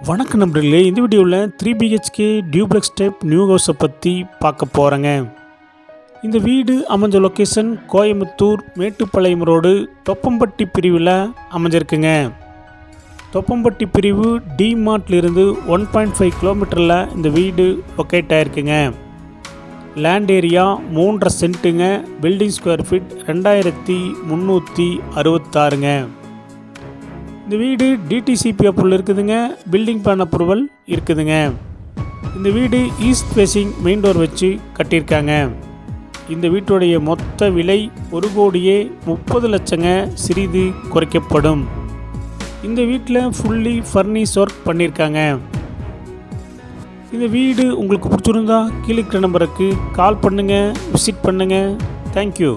வணக்கம் நண்பர்களே, இந்த வீடியோவில் 3BHK டியூப்ளெக்ஸ் டைப் நியூ ஹவுஸை பற்றி பார்க்க போகிறேங்க. இந்த வீடு அமைஞ்ச லொக்கேஷன் கோயம்புத்தூர் மேட்டுப்பாளையம் ரோடு தொப்பம்பட்டி பிரிவில் அமைஞ்சிருக்குங்க. தொப்பம்பட்டி பிரிவு டிமார்ட்லேருந்து 1.5 கிலோமீட்டரில் இந்த வீடு லொக்கேட் ஆகிருக்குங்க. லேண்ட் ஏரியா 3.5 சென்ட்டுங்க. பில்டிங் ஸ்கொயர் ஃபீட் 2366ங்க. இந்த வீடு டிடிசிபி அப்ரூவல் இருக்குதுங்க. பில்டிங் பிளான் அப்ரூவல் இருக்குதுங்க. இந்த வீடு ஈஸ்ட் ஃபேஸிங் மெயின் டோர் வச்சு கட்டியிருக்காங்க. இந்த வீட்டுடைய மொத்த விலை 1,30,00,000ங்க. சிறிது குறைக்கப்படும். இந்த வீட்டில் ஃபுல்லி ஃபர்னிஷ் ஒர்க் பண்ணியிருக்காங்க. இந்த வீடு உங்களுக்கு பிடிச்சிருந்தா கீழே இருக்கிற நம்பருக்கு கால் பண்ணுங்கள், விசிட் பண்ணுங்கள். தேங்க்யூ.